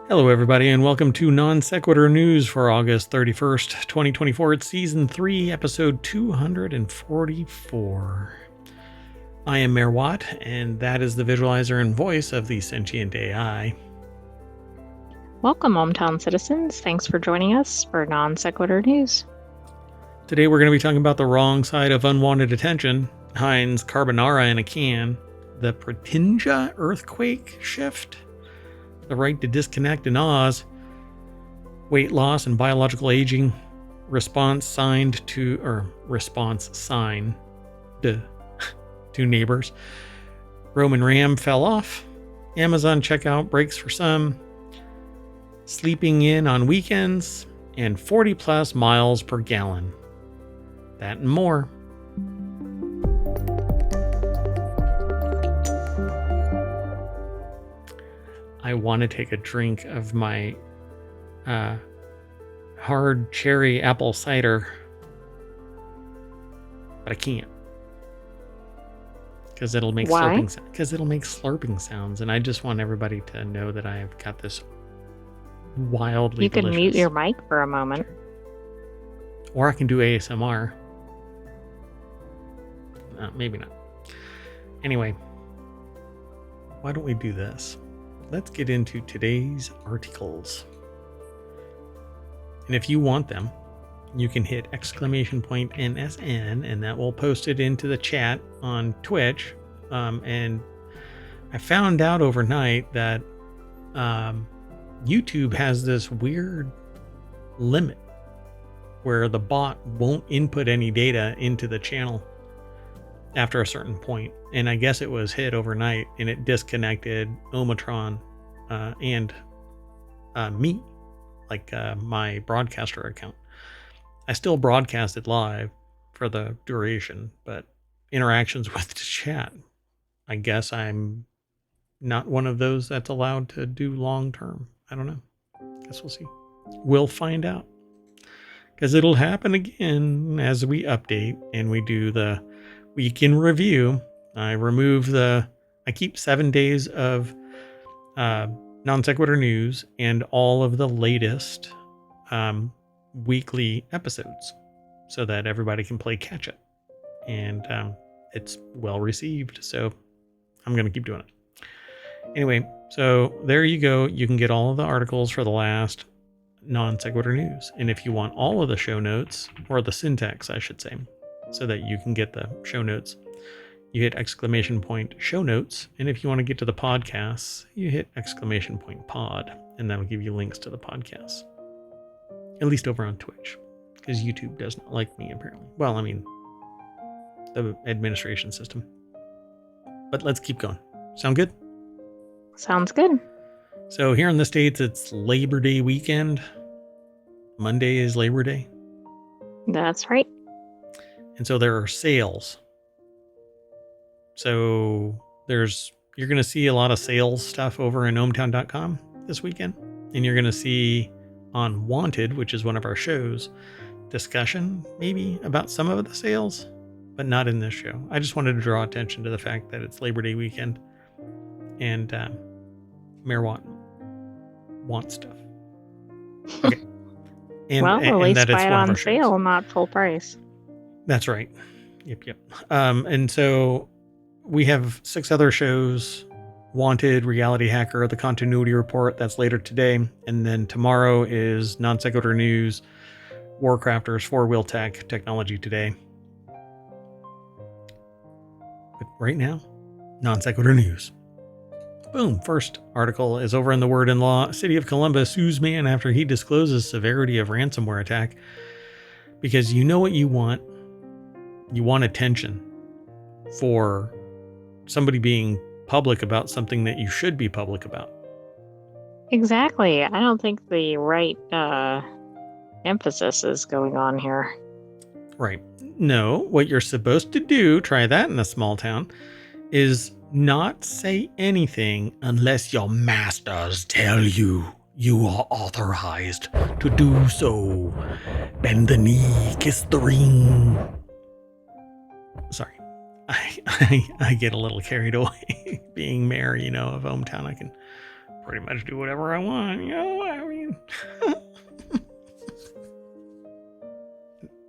Hello, everybody, and welcome to Non Sequitur News for August 31st, 2024. It's Season 3, Episode 244. I am Mayor Watt, and that is the visualizer and voice of the sentient AI. Welcome, hometown citizens. Thanks for joining us for Non Sequitur News. Today we're going to be talking about the wrong side of unwanted attention, Heinz carbonara in a can, the Pratinja earthquake shift, the right to disconnect in Oz, weight loss and biological aging, response sign to neighbors, Roman Ram fell off, Amazon checkout breaks for some, sleeping in on weekends, and 40 plus miles per gallon. That and more. I want to take a drink of my hard cherry apple cider, but I can't because it'll make slurping sounds, and I just want everybody to know that I've got this wildly delicious. You can mute your mic for a moment, or I can do ASMR. Maybe not. Anyway, why don't we do this? Let's get into today's articles. And if you want them, you can hit !NSN, and that will post it into the chat on Twitch. And I found out overnight that YouTube has this weird limit where the bot won't input any data into the channel after a certain point. And I guess it was hit overnight, and it disconnected Omatron and me, like my broadcaster account. I still broadcasted live for the duration, but interactions with the chat, I guess I'm not one of those that's allowed to do long term. I don't know. Guess we'll see. We'll find out, because it'll happen again as we update and we do the week in review. I keep 7 days of non sequitur news and all of the latest weekly episodes so that everybody can play catch up. And it's well received, so I'm going to keep doing it. Anyway, so there you go. You can get all of the articles for the last non sequitur news. And if you want all of the show notes, or the syntax, I should say, so that you can get the show notes, you hit !show notes. And if you want to get to the podcasts, you hit !pod, and that'll give you links to the podcasts. At least over on Twitch, because YouTube does not like me, apparently. Well, I mean, the administration system. But let's keep going. Sound good? Sounds good. So here in the States, it's Labor Day weekend. Monday is Labor Day. That's right. And so there are sales. So you're going to see a lot of sales stuff over in ohmtown.com this weekend. And you're going to see on Wanted, which is one of our shows, discussion maybe about some of the sales, but not in this show. I just wanted to draw attention to the fact that it's Labor Day weekend, and Mayor Watt wants stuff. Okay. And at least buy it on sale, not full price. That's right. Yep. And so we have 6 other shows: Wanted, Reality Hacker, The Continuity Report. That's later today. And then tomorrow is Non Sequitur News, Warcrafters, 4-Wheel Tech, Technology Today. But right now, Non Sequitur News. Boom. First article is over in the Word in Law. City of Columbus sues man after he discloses severity of ransomware attack. Because you know what you want? You want attention for somebody being public about something that you should be public about. Exactly. I don't think the right emphasis is going on here. Right. No, what you're supposed to do, try that in a small town, is not say anything unless your masters tell you are authorized to do so. Bend the knee, kiss the ring. Sorry. I get a little carried away being mayor, of ohmTown. I can pretty much do whatever I want. You know, I mean,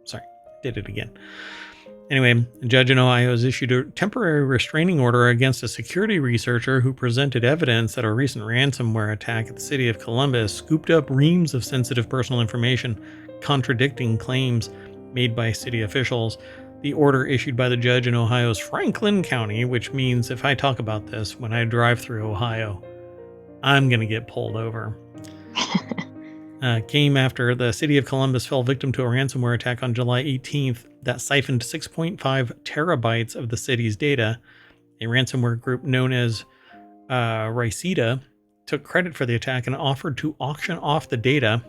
sorry, did it again. Anyway, a judge in Ohio has issued a temporary restraining order against a security researcher who presented evidence that a recent ransomware attack at the city of Columbus scooped up reams of sensitive personal information, contradicting claims made by city officials. The order issued by the judge in Ohio's Franklin County, which means if I talk about this when I drive through Ohio, I'm going to get pulled over. Came after the city of Columbus fell victim to a ransomware attack on July 18th that siphoned 6.5 terabytes of the city's data. A ransomware group known as s3e244 took credit for the attack and offered to auction off the data.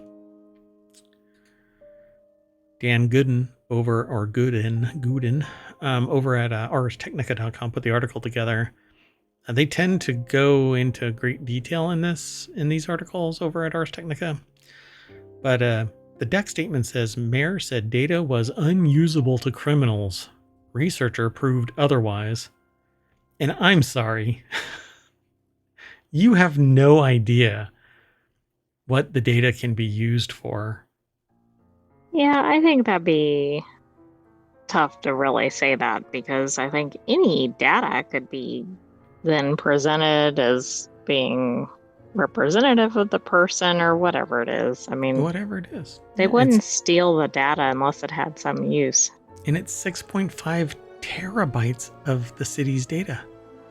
Dan Gooden over at arstechnica.com put the article together. They tend to go into great detail in these articles over at Ars Technica. But the deck statement says, Mayor said data was unusable to criminals. Researcher proved otherwise. And I'm sorry. You have no idea what the data can be used for. Yeah, I think that'd be tough to really say that, because I think any data could be then presented as being representative of the person or whatever it is. I mean, whatever it is. They wouldn't steal the data unless it had some use. And it's 6.5 terabytes of the city's data.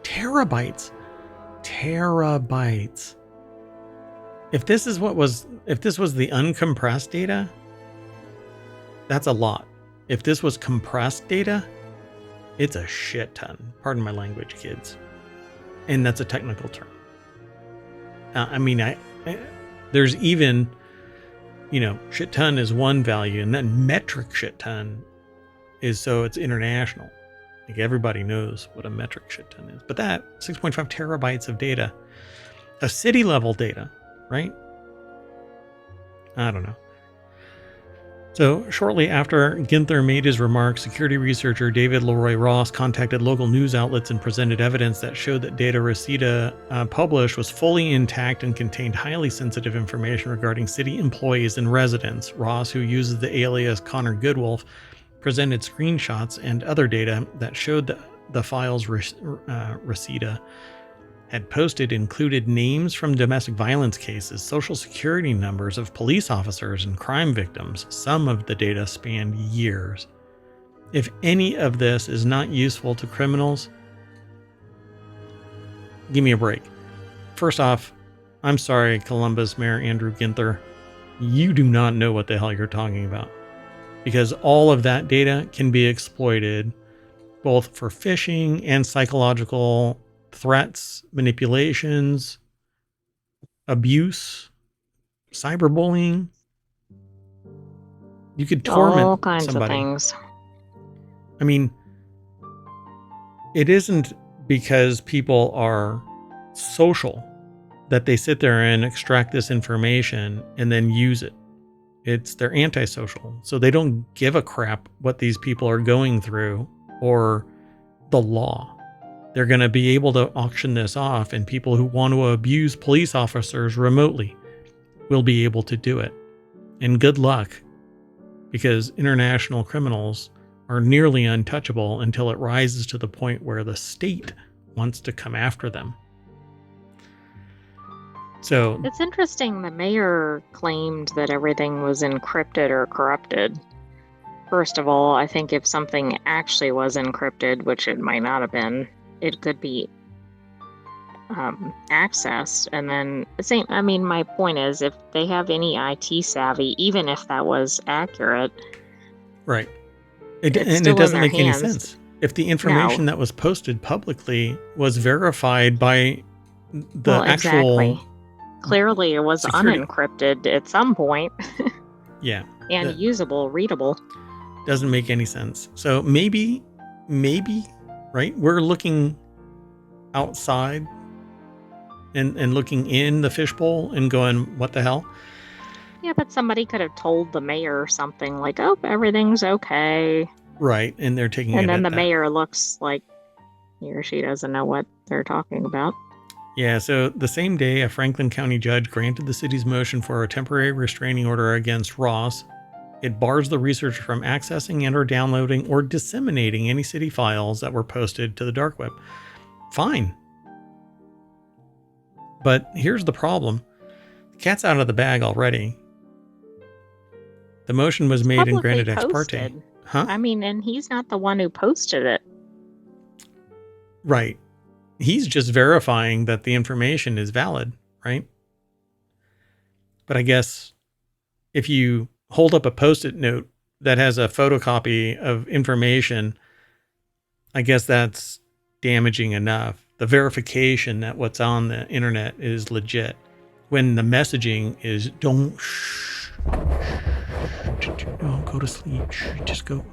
Terabytes. If this was the uncompressed data, that's a lot. If this was compressed data, it's a shit ton. Pardon my language, kids. And that's a technical term. There's even, shit ton is one value, and then metric shit ton is so it's international. Like everybody knows what a metric shit ton is. But that 6.5 terabytes of data, a city level data, right? I don't know. So shortly after Ginther made his remarks, security researcher David Leroy Ross contacted local news outlets and presented evidence that showed that data s3e244 published was fully intact and contained highly sensitive information regarding city employees and residents. Ross, who uses the alias Connor Goodwolf, presented screenshots and other data that showed that the files s3e244 had posted included names from domestic violence cases, social security numbers of police officers and crime victims. Some of the data spanned years. If any of this is not useful to criminals, give me a break. First off, I'm sorry, Columbus Mayor Andrew Ginther, you do not know what the hell you're talking about, because all of that data can be exploited both for phishing and psychological threats, manipulations, abuse, cyberbullying. You could torment all kinds somebody. of things. I mean, it isn't because people are social that they sit there and extract this information and then use it. They're antisocial. So they don't give a crap what these people are going through or the law. They're going to be able to auction this off, and people who want to abuse police officers remotely will be able to do it. And good luck, because international criminals are nearly untouchable until it rises to the point where the state wants to come after them. So it's interesting. The mayor claimed that everything was encrypted or corrupted. First of all, I think if something actually was encrypted, which it might not have been, it could be accessed. And then my point is, if they have any IT savvy, even if that was accurate, right, it doesn't make any sense. If the information that was posted publicly was verified by the actual, clearly it was security. Unencrypted at some point. Yeah, and usable, readable. Doesn't make any sense. So maybe, right? We're looking outside and looking in the fishbowl and going, what the hell? Yeah, but somebody could have told the mayor something like, oh, everything's okay. Right, and they're taking it. And then the mayor looks like he or she doesn't know what they're talking about. Yeah, so the same day, a Franklin County judge granted the city's motion for a temporary restraining order against Ross. It bars the researcher from accessing and or downloading or disseminating any city files that were posted to the dark web. Fine. But here's the problem. The cat's out of the bag already. The motion was made and granted ex parte. Huh? I mean, and he's not the one who posted it. Right. He's just verifying that the information is valid, right? But I guess if you hold up a Post-it note that has a photocopy of information, I guess that's damaging enough. The verification that what's on the internet is legit, when the messaging is don't go to sleep, just go.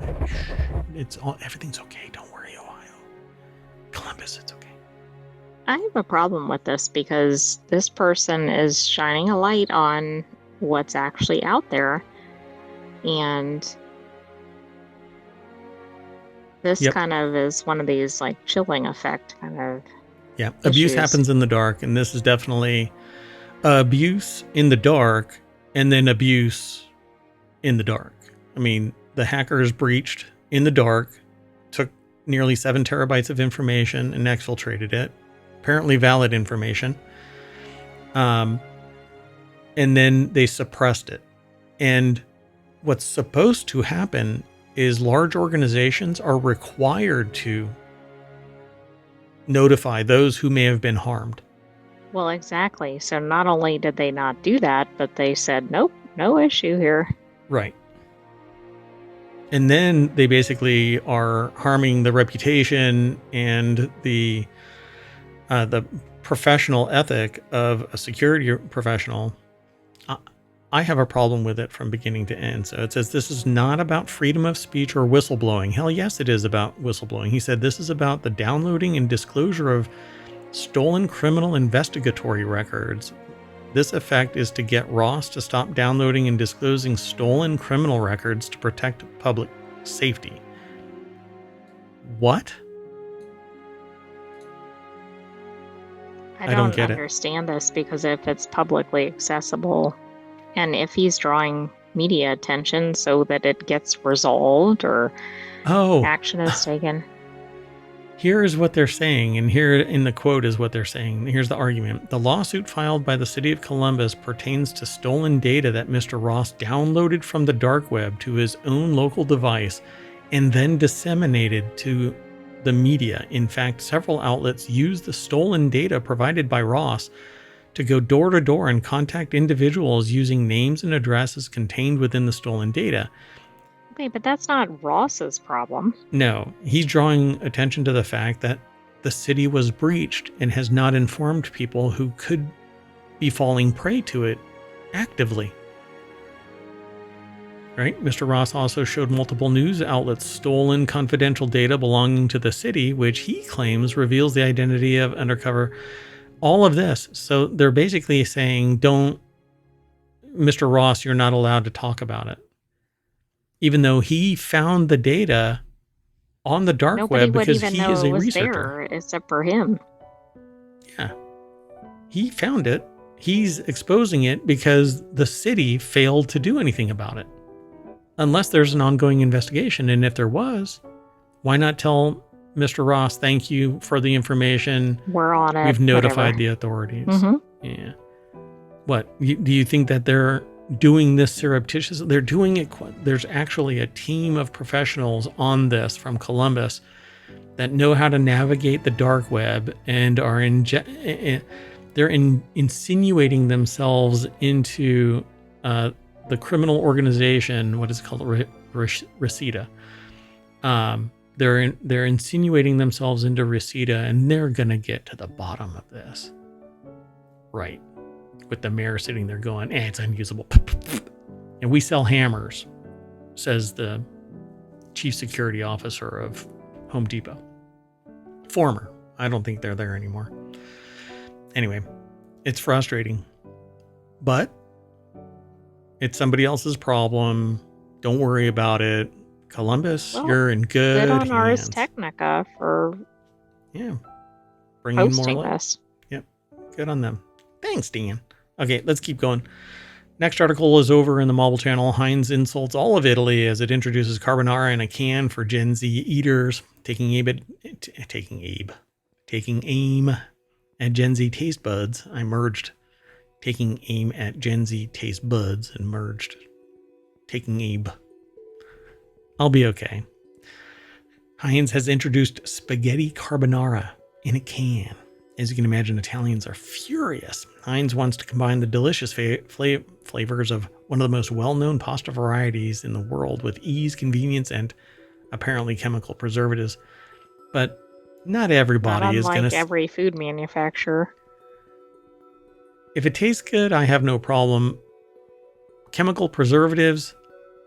Everything's okay. Don't worry, Ohio, Columbus, it's okay. I have a problem with this because this person is shining a light on what's actually out there. And this kind of is one of these like chilling effect kind of. Yeah, abuse happens in the dark. And this is definitely abuse in the dark and then abuse in the dark. I mean, the hackers breached in the dark, took nearly 7 terabytes of information and exfiltrated it. Apparently valid information. And then they suppressed it. And what's supposed to happen is large organizations are required to notify those who may have been harmed. Well, exactly. So not only did they not do that, but they said, nope, no issue here. Right. And then they basically are harming the reputation and the professional ethic of a security professional. I have a problem with it from beginning to end. So it says this is not about freedom of speech or whistleblowing. Hell yes, it is about whistleblowing. He said this is about the downloading and disclosure of stolen criminal investigatory records. This effect is to get Ross to stop downloading and disclosing stolen criminal records to protect public safety. What? I don't understand this, because if it's publicly accessible and if he's drawing media attention so that it gets resolved or action is taken. Here is what they're saying, and here in the quote is what they're saying. Here's the argument. The lawsuit filed by the city of Columbus pertains to stolen data that Mr. Ross downloaded from the dark web to his own local device and then disseminated to the media. In fact, several outlets used the stolen data provided by Ross to go door to door and contact individuals using names and addresses contained within the stolen data. Okay, but that's not Ross's problem. No, he's drawing attention to the fact that the city was breached and has not informed people who could be falling prey to it actively. Right? Mr. Ross also showed multiple news outlets stolen confidential data belonging to the city, which he claims reveals the identity of undercover. All of this. So they're basically saying, Mr. Ross, you're not allowed to talk about it. Even though he found the data on the dark web because he is a researcher. Except for him. Yeah. He found it. He's exposing it because the city failed to do anything about it. Unless there's an ongoing investigation. And if there was, why not tell Mr. Ross, thank you for the information. We're on it. We've notified the authorities. Mm-hmm. Yeah. What? Do you think that they're doing this surreptitiously? They're doing it. There's actually a team of professionals on this from Columbus that know how to navigate the dark web and are insinuating themselves into the criminal organization. What is it called? Reseda. They're insinuating themselves into Reseda, and they're gonna get to the bottom of this, right? With the mayor sitting there going, it's unusable. And we sell hammers, says the chief security officer of Home Depot. Former. I don't think they're there anymore. Anyway, it's frustrating. But it's somebody else's problem. Don't worry about it. Columbus, you're in good on hands. Ars Technica for bringing more posting this. Yep. Good on them. Thanks, Dan. Okay, let's keep going. Next article is over in the Marble Channel. Heinz insults all of Italy as it introduces carbonara in a can for Gen Z eaters, taking aim at Gen Z taste buds. I merged taking aim at Gen Z taste buds and merged taking aim. I'll be okay. Heinz has introduced spaghetti carbonara in a can. As you can imagine, Italians are furious. Heinz wants to combine the delicious flavors of one of the most well-known pasta varieties in the world with ease, convenience, and apparently chemical preservatives. But not everybody is going to... Not unlike every food manufacturer. If it tastes good, I have no problem. Chemical preservatives,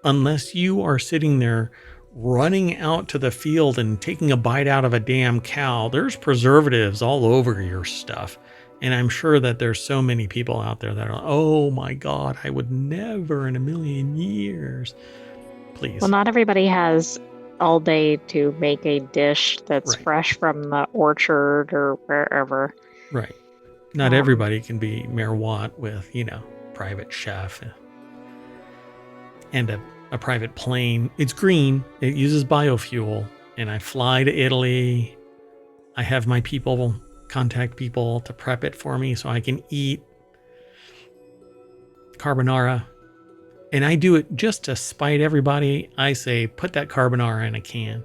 unless you are sitting there running out to the field and taking a bite out of a damn cow, there's preservatives all over your stuff. And I'm sure that there's so many people out there that are, oh my God, I would never in a million years. Please. Well, not everybody has all day to make a dish that's fresh from the orchard or wherever. Right. Not everybody can be Mayor Watt with, private chef and a private plane. It's green. It uses biofuel. And I fly to Italy. I have my people contact people to prep it for me so I can eat carbonara. And I do it just to spite everybody. I say, put that carbonara in a can.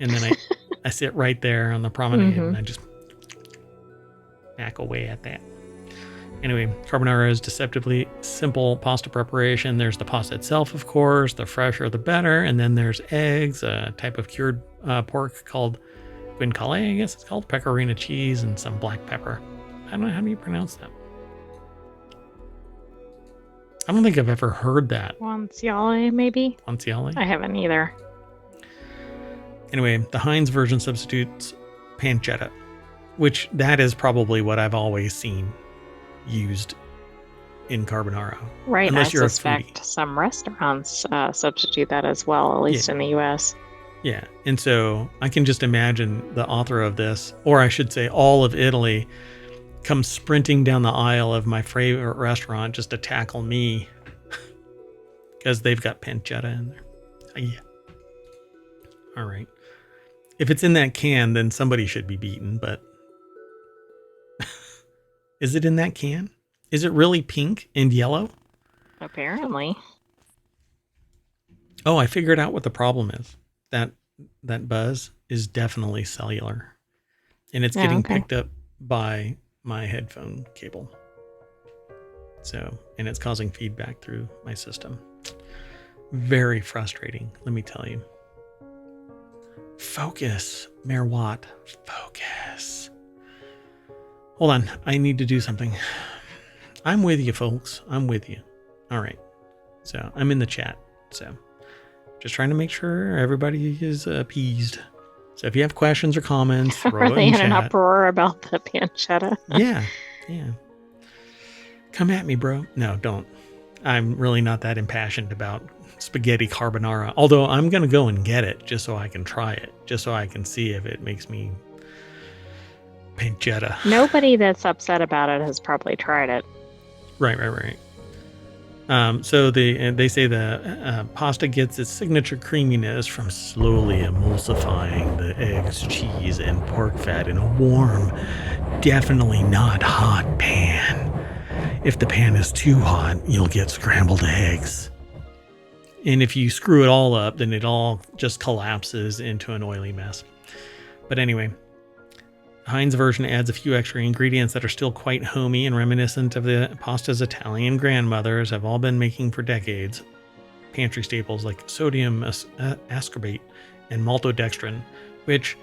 And then I sit right there on the promenade and I just hack away at that. Anyway, carbonara is deceptively simple pasta preparation. There's the pasta itself, of course. The fresher, the better. And then there's eggs, a type of cured pork called guanciale, I guess it's called, pecorino cheese, and some black pepper. I don't know, how do you pronounce that? I don't think I've ever heard that. Guanciale, maybe? Guanciale? I haven't either. Anyway, the Heinz version substitutes pancetta, which that is probably what I've always seen used in carbonara. Right, unless I suspect some restaurants substitute that as well, at least in the U.S. Yeah, and so I can just imagine the author of this, or I should say all of Italy, come sprinting down the aisle of my favorite restaurant just to tackle me because they've got pancetta in there. Yeah. All right. If it's in that can, then somebody should be beaten, but is it in that can? Is it really pink and yellow? Apparently. Oh, I figured out what the problem is. That buzz is definitely cellular. And it's getting picked up by my headphone cable. So, and it's causing feedback through my system. Very frustrating, let me tell you. Focus, Mayor Watt. Focus. Hold on, I need to do something. I'm with you, folks. I'm with you. All right. So I'm in the chat. So just trying to make sure everybody is appeased. So if you have questions or comments, throw it in in chat. an uproar about the pancetta? Yeah. Come at me, bro. No, don't. I'm really not that impassioned about spaghetti carbonara. Although I'm going to go and get it just so I can try it. Just so I can see if it makes me pancetta. Nobody that's upset about it has probably tried it. Right. So they say the pasta gets its signature creaminess from slowly emulsifying the eggs, cheese, and pork fat in a warm, definitely not hot pan. If the pan is too hot, you'll get scrambled eggs. And if you screw it all up, then it all just collapses into an oily mess. But anyway, Heinz version adds a few extra ingredients that are still quite homey and reminiscent of the pasta's Italian grandmothers have all been making for decades. Pantry staples like sodium ascorbate and maltodextrin, which,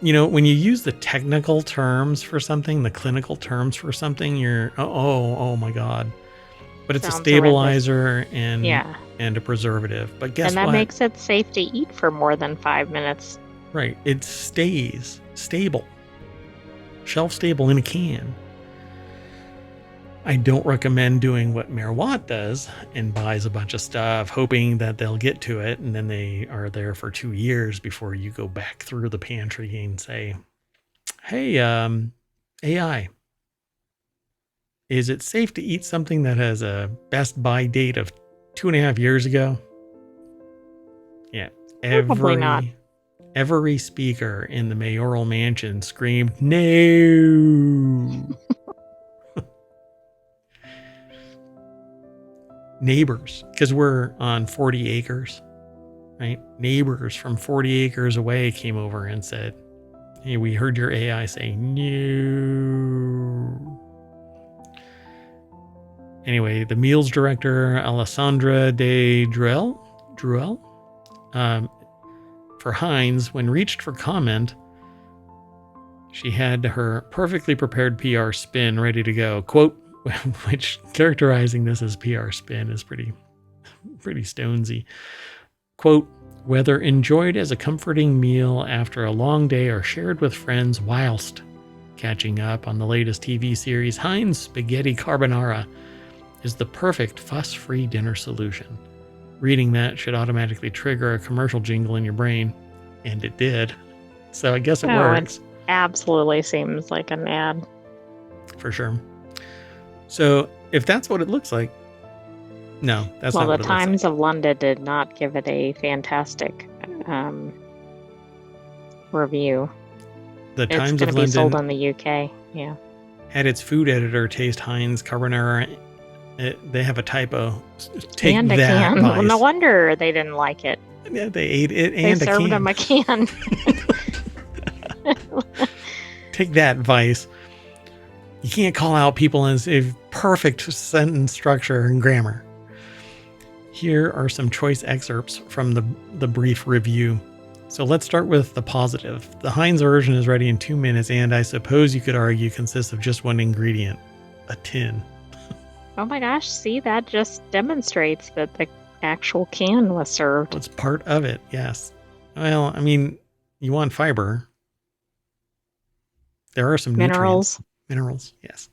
when you use the technical terms for something, the clinical terms for something, you're, oh my God. But it's a stabilizer and a preservative. But guess what? And that makes it safe to eat for more than 5 minutes. Right. It stays stable. Shelf stable in a can. I don't recommend doing what Mayor Watt does and buys a bunch of stuff hoping that they'll get to it. And then they are there for 2 years before you go back through the pantry and say, hey, AI. Is it safe to eat something that has a best by date of 2.5 years ago? Yeah. Probably not. Every speaker in the mayoral mansion screamed, no. Neighbors, because we're on 40 acres, right? Neighbors from 40 acres away came over and said, hey, we heard your AI say no. Anyway, the meals director, Alessandra de Druel, for Heinz, when reached for comment, she had her perfectly prepared PR spin ready to go. Quote, which characterizing this as PR spin is pretty stonesy. Quote, whether enjoyed as a comforting meal after a long day or shared with friends whilst catching up on the latest TV series, Heinz Spaghetti Carbonara is the perfect fuss-free dinner solution. Reading that should automatically trigger a commercial jingle in your brain, and it did. So I guess it works. It absolutely seems like an ad. For sure. So if that's what it looks like, no, that's not what it looks like. Well, the Times of London did not give it a fantastic review. The Times of London, it's going to be sold in the UK. Yeah. Had its food editor taste Heinz Carbonara. They have a typo. Take and a that, can. Well, no wonder they didn't like it. Yeah, they ate it and they served them a can. Take that, Vice. You can't call out people as a perfect sentence structure and grammar. Here are some choice excerpts from the brief review. So let's start with the positive. The Heinz version is ready in 2 minutes and I suppose you could argue consists of just one ingredient, a tin. Oh my gosh, see, that just demonstrates that the actual can was served. Well, it's part of it, yes. Well, I mean, you want fiber. There are some minerals. Minerals, yes.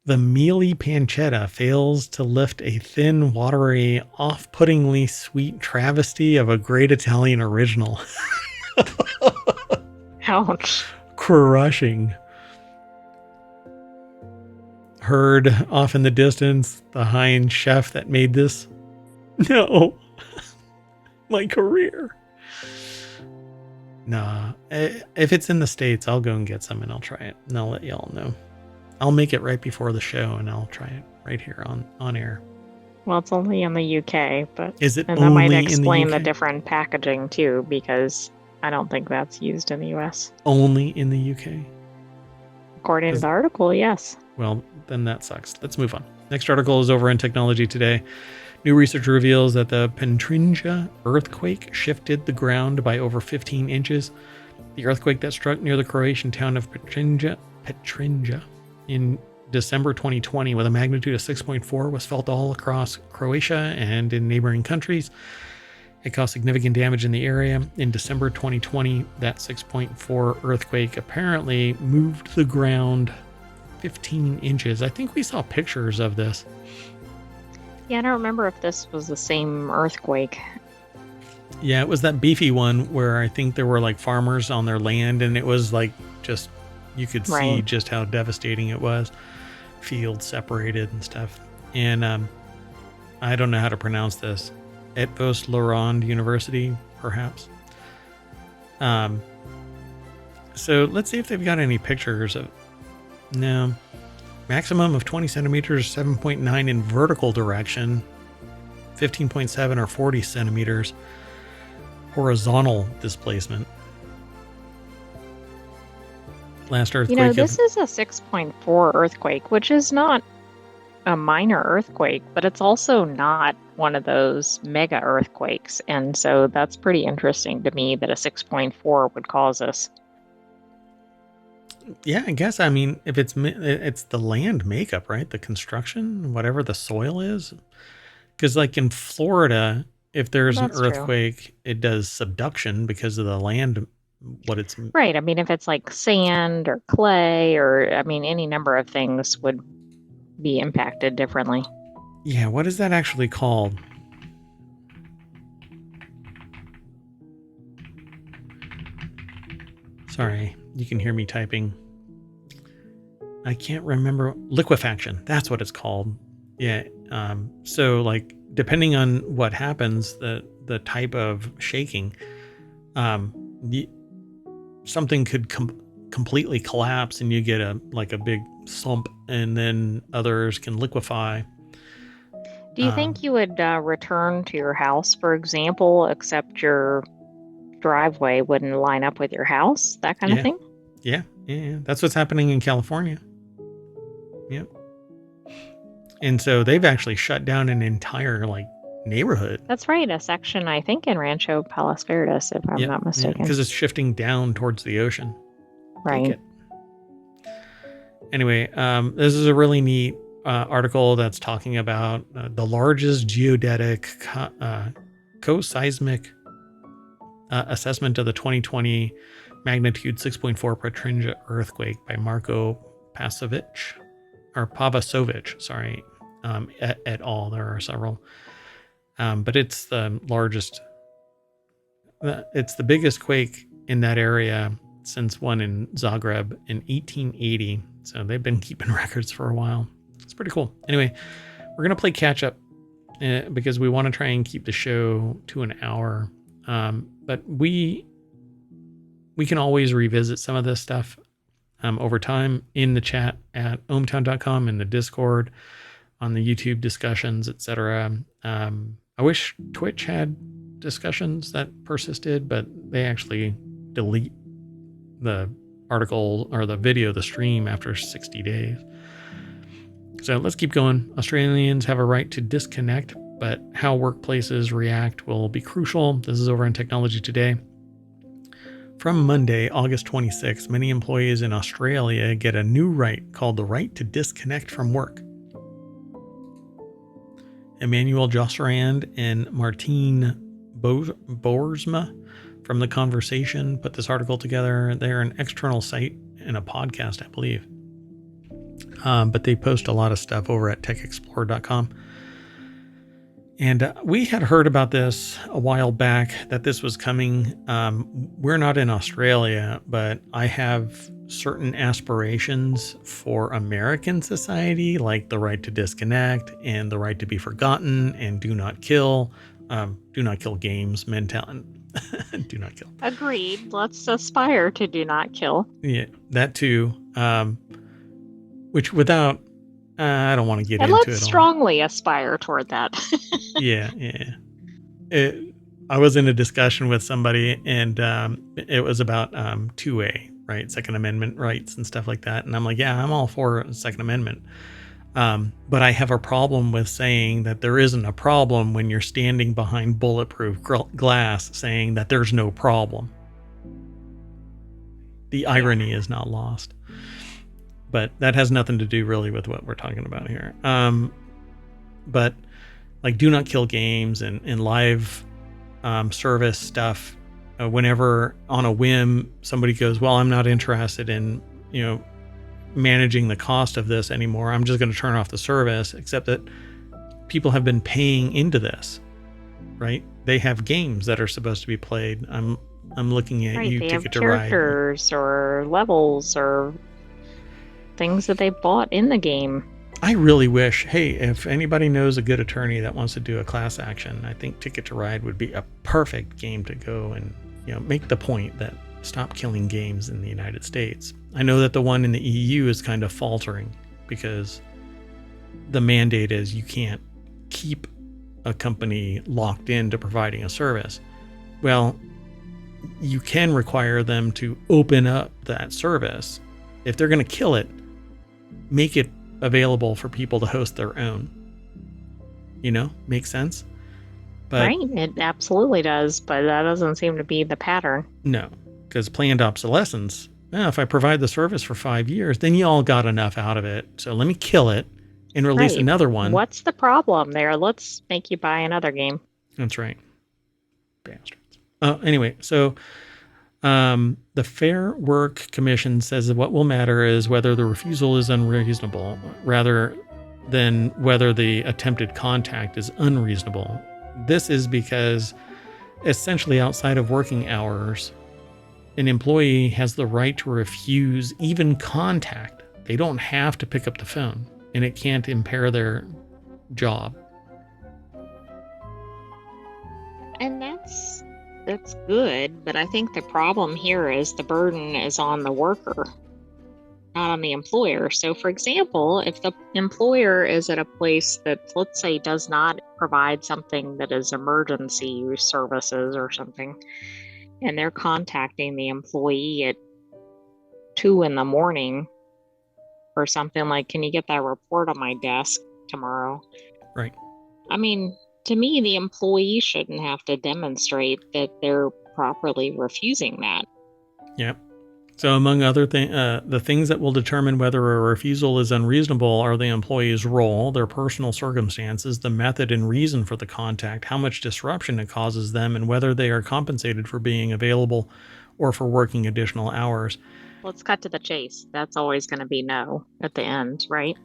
The mealy pancetta fails to lift a thin, watery, off-puttingly sweet travesty of a great Italian original. Ouch. Crushing. Heard off in the distance the Heinz chef that made this. No. My career. Nah. If it's in the States, I'll go and get some and I'll try it. And I'll let y'all know. I'll make it right before the show and I'll try it right here on air. Well, it's only in the UK, but is it? And only that might explain in the, the different packaging too, because I don't think that's used in the US. Only in the UK? According to the article, yes. Well, then that sucks. Let's move on. Next article is over in Technology Today. New research reveals that the Petrinja earthquake shifted the ground by over 15 inches. The earthquake that struck near the Croatian town of Petrinja in December 2020 with a magnitude of 6.4 was felt all across Croatia and in neighboring countries. It caused significant damage in the area. In December 2020, that 6.4 earthquake apparently moved the ground 15 inches. I think we saw pictures of this. Yeah, I don't remember if this was the same earthquake. Yeah, it was that beefy one where I think there were like farmers on their land and it was like just, you could see just how devastating it was. Fields separated and stuff. And I don't know how to pronounce this. Eötvös Loránd University, perhaps. So let's see if they've got any pictures of. No. Maximum of 20 centimeters, 7.9 in vertical direction, 15.7 or 40 centimeters horizontal displacement. Last earthquake. This is a 6.4 earthquake, which is not a minor earthquake, but it's also not one of those mega earthquakes. And so that's pretty interesting to me that a 6.4 would cause this. Yeah, I guess. I mean, if it's the land makeup, right? The construction, whatever the soil is. Because like in Florida, if there's an earthquake, it does subduction because of the land, what it's... Right. I mean, if it's like sand or clay or, I mean, any number of things would be impacted differently. Yeah, what is that actually called? Sorry, you can hear me typing. I can't remember, liquefaction. That's what it's called. Yeah. So like depending on what happens, the type of shaking, something could completely collapse and you get a big slump, and then others can liquefy. Do you think you would return to your house, for example, except your driveway wouldn't line up with your house? That kind of thing? Yeah. That's what's happening in California. Yep. And so they've actually shut down an entire neighborhood. That's right. A section, I think, in Rancho Palos Verdes, if I'm not mistaken. Because it's shifting down towards the ocean. Right. Take it. Anyway, this is a really neat article that's talking about the largest geodetic co-seismic assessment of the 2020 magnitude 6.4 Petrinja earthquake by Marko Pavasovich, sorry, et al. There are several. But it's the largest, it's the biggest quake in that area since one in Zagreb in 1880. So they've been keeping records for a while. It's pretty cool. Anyway, we're going to play catch up because we want to try and keep the show to an hour. But we can always revisit some of this stuff over time in the chat at ohmtown.com, in the Discord, on the YouTube discussions, etc. I wish Twitch had discussions that persisted, but they actually delete the article or the video, the stream, after 60 days. So let's keep going. Australians have a right to disconnect, but how workplaces react will be crucial. This is over on Technology Today. From Monday, August 26, many employees in Australia get a new right called the right to disconnect from work. Emmanuel Josserand and Martine Boersma from The Conversation put this article together. They're an external site and a podcast, I believe. But they post a lot of stuff over at techexplorer.com. And we had heard about this a while back, that this was coming. We're not in Australia, but I have certain aspirations for American society, like the right to disconnect and the right to be forgotten and do not kill games mentality. Do not kill. Agreed. Let's aspire to do not kill. Yeah, that too. Which without... I don't want to get and into it. Let's strongly aspire toward that. Yeah. I was in a discussion with somebody, and it was about 2A, right? Second Amendment rights and stuff like that. And I'm like, yeah, I'm all for Second Amendment. But I have a problem with saying that there isn't a problem when you're standing behind bulletproof glass saying that there's no problem. The irony is not lost. But that has nothing to do really with what we're talking about here. But like do not kill games and live service stuff, whenever on a whim somebody goes, well, I'm not interested in, managing the cost of this anymore. I'm just going to turn off the service, except that people have been paying into this, right? They have games that are supposed to be played. I'm looking at you, Ticket to Ride. Characters or levels or things that they bought in the game. I really wish, hey, if anybody knows a good attorney that wants to do a class action, I think Ticket to Ride would be a perfect game to go and make the point that stop killing games in the United States. I know that the one in the EU is kind of faltering because the mandate is you can't keep a company locked into providing a service. Well, you can require them to open up that service. If they're going to kill it, make it available for people to host their own. Makes sense? But, right, it absolutely does, but that doesn't seem to be the pattern. No, because planned obsolescence, if I provide the service for 5 years, then you all got enough out of it. So let me kill it and release another one. What's the problem there? Let's make you buy another game. That's right. Bastards. Anyway, so the Fair Work Commission says that what will matter is whether the refusal is unreasonable rather than whether the attempted contact is unreasonable. This is because essentially outside of working hours, an employee has the right to refuse even contact They don't have to pick up the phone, and it can't impair their job. And that's good, but I think the problem here is the burden is on the worker, not on the employer. So, for example, if the employer is at a place that, let's say, does not provide something that is emergency services or something, and they're contacting the employee at 2 a.m. for something like, can you get that report on my desk tomorrow? Right. I mean, to me, the employee shouldn't have to demonstrate that they're properly refusing that. Yep. So among other things, the things that will determine whether a refusal is unreasonable are the employee's role, their personal circumstances, the method and reason for the contact, how much disruption it causes them, and whether they are compensated for being available or for working additional hours. Let's cut to the chase. That's always going to be no at the end, right?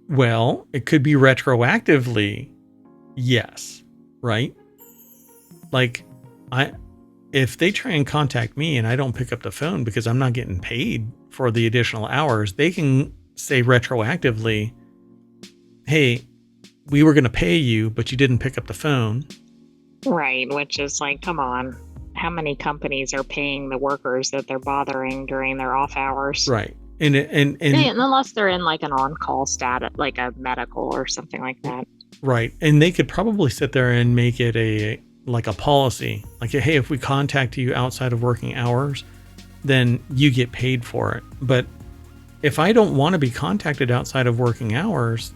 Well, it could be retroactively yes, right? Like, if they try and contact me and I don't pick up the phone because I'm not getting paid for the additional hours, they can say retroactively, hey, we were going to pay you, but you didn't pick up the phone. Right, which is like, come on. How many companies are paying the workers that they're bothering during their off hours? Right. And unless they're in like an on-call status, like a medical or something like that. Right. And they could probably sit there and make it a policy. Like, hey, if we contact you outside of working hours, then you get paid for it. But if I don't want to be contacted outside of working hours,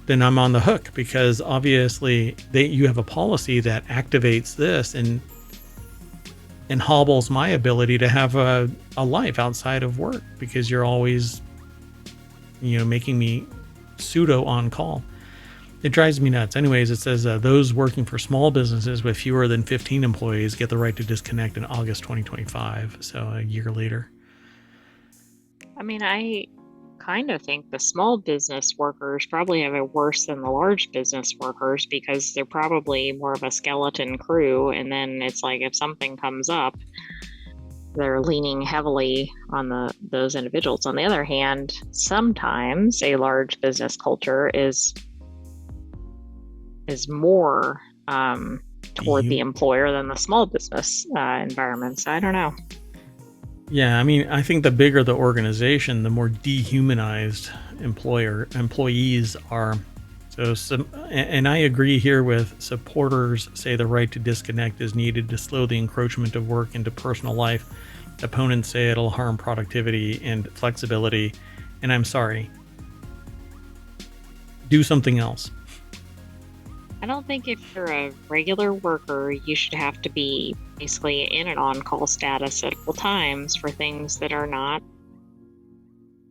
then I'm on the hook, because obviously you have a policy that activates this and hobbles my ability to have a life outside of work, because you're always, making me pseudo on call. It drives me nuts. Anyways, it says those working for small businesses with fewer than 15 employees get the right to disconnect in August 2025. So a year later. I mean, I kind of think the small business workers probably have it worse than the large business workers, because they're probably more of a skeleton crew. And then it's like, if something comes up, they're leaning heavily on those individuals. On the other hand, sometimes a large business culture is more toward the employer than the small business environment. So I don't know. Yeah, I mean, I think the bigger the organization, the more dehumanized employees are. So, and I agree here with supporters say the right to disconnect is needed to slow the encroachment of work into personal life. Opponents say it'll harm productivity and flexibility. And I'm sorry. Do something else. I don't think if you're a regular worker, you should have to be basically in an on-call status at all times for things that are not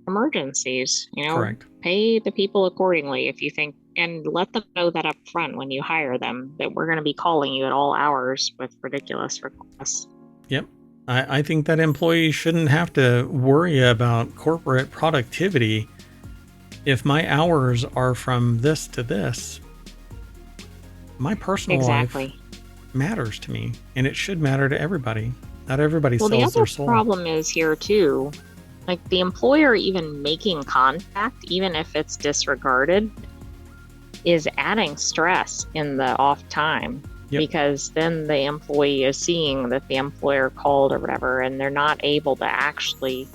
emergencies. Correct. Pay the people accordingly if you think, and let them know that up front when you hire them, that we're going to be calling you at all hours with ridiculous requests. Yep. I think that employees shouldn't have to worry about corporate productivity. If my hours are from this to this, my personal life matters to me, and it should matter to everybody. Not everybody sells their soul. The other problem is here too, like the employer even making contact, even if it's disregarded, is adding stress in the off time. Yep. Because then the employee is seeing that the employer called or whatever, and they're not able to actually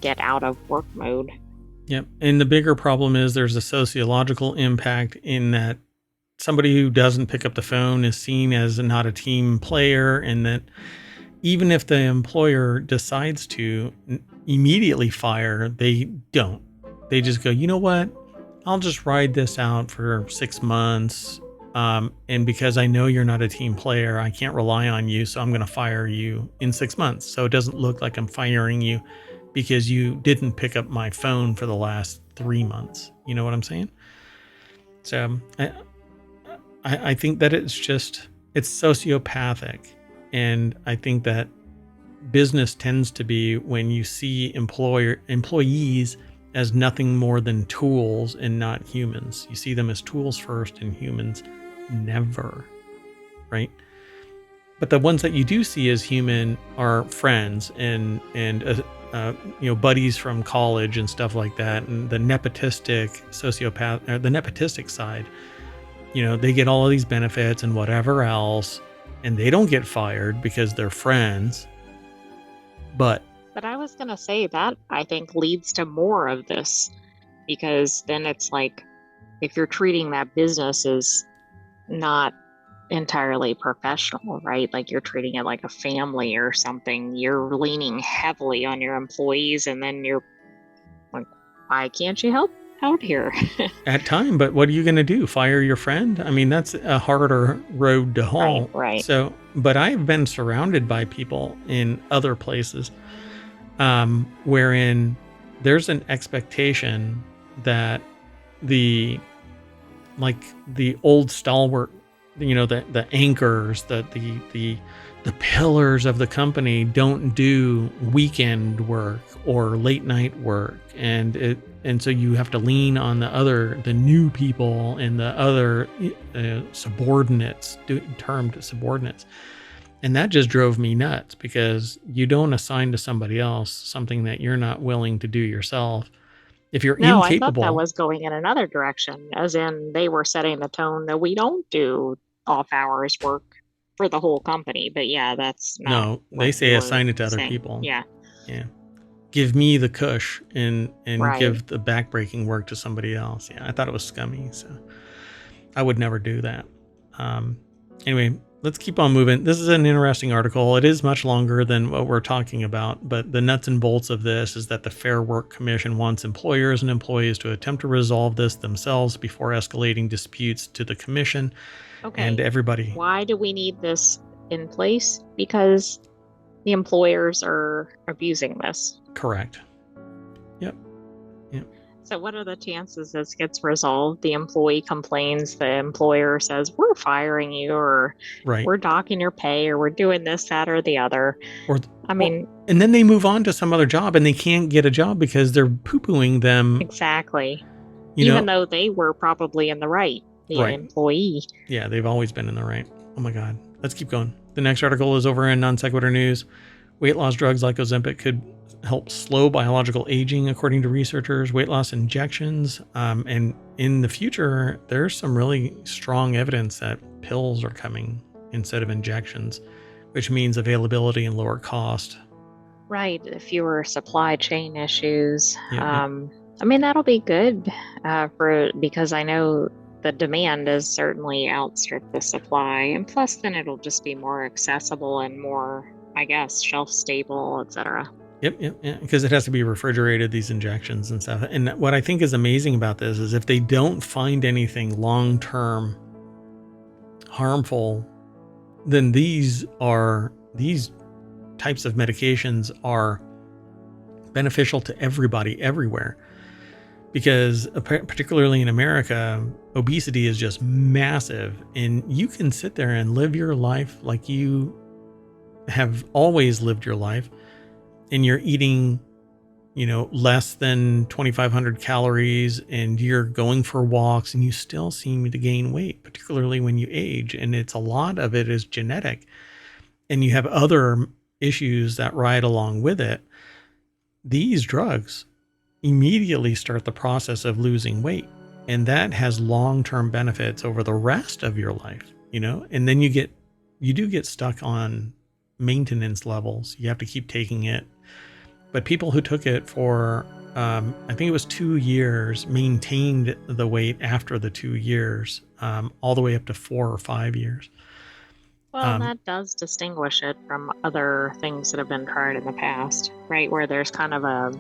get out of work mode. Yep. And the bigger problem is there's a sociological impact in that somebody who doesn't pick up the phone is seen as not a team player, and that even if the employer decides to immediately fire, they don't. They just go, you know what? I'll just ride this out for 6 months. And because I know you're not a team player, I can't rely on you. So I'm going to fire you in 6 months. So it doesn't look like I'm firing you because you didn't pick up my phone for the last 3 months. You know what I'm saying? So I think that it's sociopathic. And I think that business tends to be when you see employees as nothing more than tools and not humans. You see them as tools first and humans never, right? But the ones that you do see as human are friends and buddies from college and stuff like that. And the nepotistic sociopath, or the nepotistic side, they get all of these benefits and whatever else, and they don't get fired because they're friends. But I was going to say that I think leads to more of this, because then it's like, if you're treating that business as not entirely professional, right? Like you're treating it like a family or something, you're leaning heavily on your employees, and then you're like, why can't you help out here? at time, but what are you going to do? Fire your friend? I mean, that's a harder road to haul. Right. So, but I've been surrounded by people in other places, wherein there's an expectation that the old stalwart, the anchors, the pillars of the company don't do weekend work or late night work, and so you have to lean on the new people and the other subordinates, termed subordinates. And that just drove me nuts, because you don't assign to somebody else something that you're not willing to do yourself. If you're No, incapable. I thought that was going in another direction, as in they were setting the tone that we don't do off hours work for the whole company. But yeah, that's not. No, they say assign it to other people. Yeah. Give me the cush and Right. give the backbreaking work to somebody else. Yeah, I thought it was scummy, so I would never do that. Anyway, let's keep on moving. This is an interesting article. It is much longer than what we're talking about, but the nuts and bolts of this is that the Fair Work Commission wants employers and employees to attempt to resolve this themselves before escalating disputes to the commission. Okay. And everybody. Why do we need this in place? Because the employers are abusing this. Correct. Yep. So what are the chances this gets resolved? The employee complains, the employer says, we're firing you, or we're docking your pay, or we're doing this, that, or the other. And then they move on to some other job, and they can't get a job because they're poo-pooing them. Exactly. Even though they were probably in the right, the employee. Yeah, they've always been in the right. Oh my God. Let's keep going. The next article is over in Non Sequitur News. Weight loss drugs like Ozempic could help slow biological aging, according to researchers. Weight loss injections. And in the future, there's some really strong evidence that pills are coming instead of injections, which means availability and lower cost. Right. Fewer supply chain issues. I mean, that'll be good because I know the demand has certainly outstripped the supply. And plus, then it'll just be more accessible and more, I guess, shelf stable, etc. Yep. Because it has to be refrigerated, these injections and stuff. And what I think is amazing about this is if they don't find anything long-term harmful, then these types of medications are beneficial to everybody everywhere. Because particularly in America, obesity is just massive, and you can sit there and live your life like you have always lived your life, and you're eating, less than 2,500 calories, and you're going for walks, and you still seem to gain weight, particularly when you age. And a lot of it is genetic, and you have other issues that ride along with it. These drugs immediately start the process of losing weight, and that has long-term benefits over the rest of your life, and then you do get stuck on maintenance levels. You have to keep taking it. But people who took it for I think it was 2 years maintained the weight after the 2 years, all the way up to 4 or 5 years. Well, that does distinguish it from other things that have been tried in the past, right? Where there's kind of a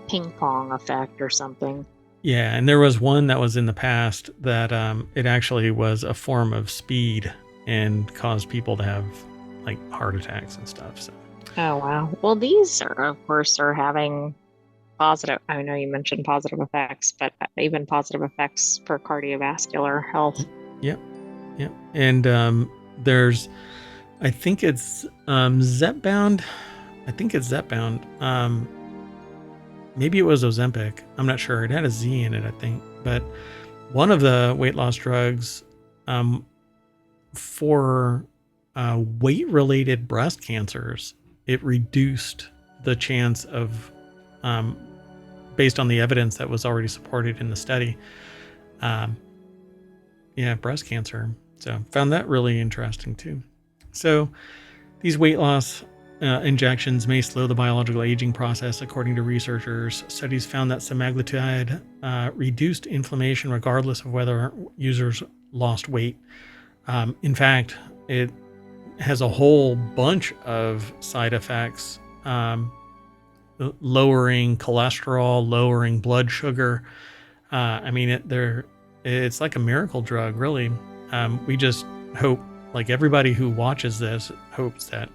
ping pong effect or something. Yeah, and there was one that was in the past that it actually was a form of speed and caused people to have like heart attacks and stuff. So. Oh wow! Well, these are, of course, are having positive. I know you mentioned positive effects, but even positive effects for cardiovascular health. Yep. And there's, I think it's Zepbound. Maybe it was Ozempic. I'm not sure. It had a Z in it, I think. But one of the weight loss drugs for weight-related breast cancers, it reduced the chance of, based on the evidence that was already supported in the study, breast cancer. So found that really interesting too. So these weight loss injections may slow the biological aging process, according to researchers. Studies found that semaglutide reduced inflammation regardless of whether users lost weight. In fact, it has a whole bunch of side effects, lowering cholesterol, lowering blood sugar. It's like a miracle drug, really. We just hope, like everybody who watches this hopes that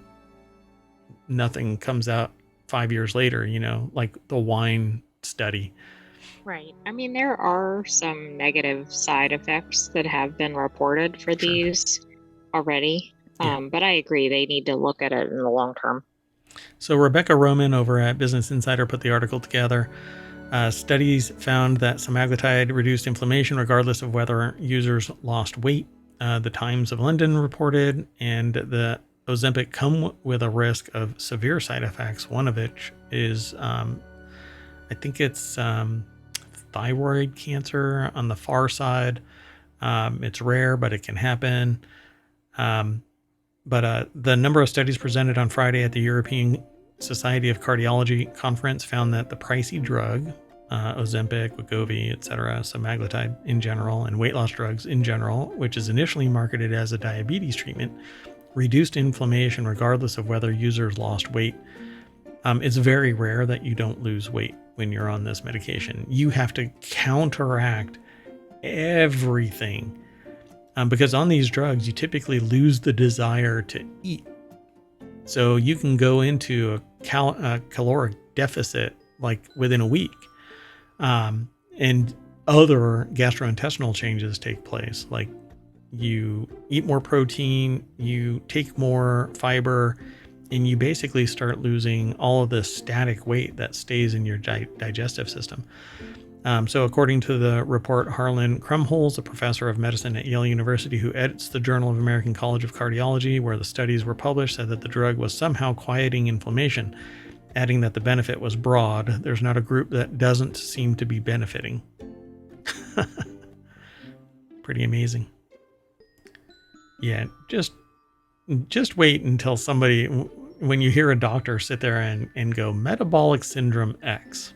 nothing comes out 5 years later, like the wine study. Right. I mean, there are some negative side effects that have been reported for Sure. these already. Yeah. But I agree, they need to look at it in the long term. So Rebecca Roman over at Business Insider put the article together. Studies found that semaglutide reduced inflammation regardless of whether users lost weight. The Times of London reported, and the Ozempic come with a risk of severe side effects. One of which is, I think it's thyroid cancer on the far side. It's rare, but it can happen. But the number of studies presented on Friday at the European Society of Cardiology conference found that the pricey drug, Ozempic, Wegovy, etc., semaglutide in general, and weight loss drugs in general, which is initially marketed as a diabetes treatment, reduced inflammation regardless of whether users lost weight. It's very rare that you don't lose weight when you're on this medication. You have to counteract everything. Because on these drugs, you typically lose the desire to eat. So you can go into a caloric deficit like within a week. And other gastrointestinal changes take place. Like you eat more protein, you take more fiber, and you basically start losing all of the static weight that stays in your digestive system. So according to the report, Harlan Krumholz, a professor of medicine at Yale University who edits the Journal of American College of Cardiology, where the studies were published, said that the drug was somehow quieting inflammation, adding that the benefit was broad. There's not a group that doesn't seem to be benefiting. Pretty amazing. Yeah, just wait until somebody, when you hear a doctor sit there and go, metabolic syndrome X.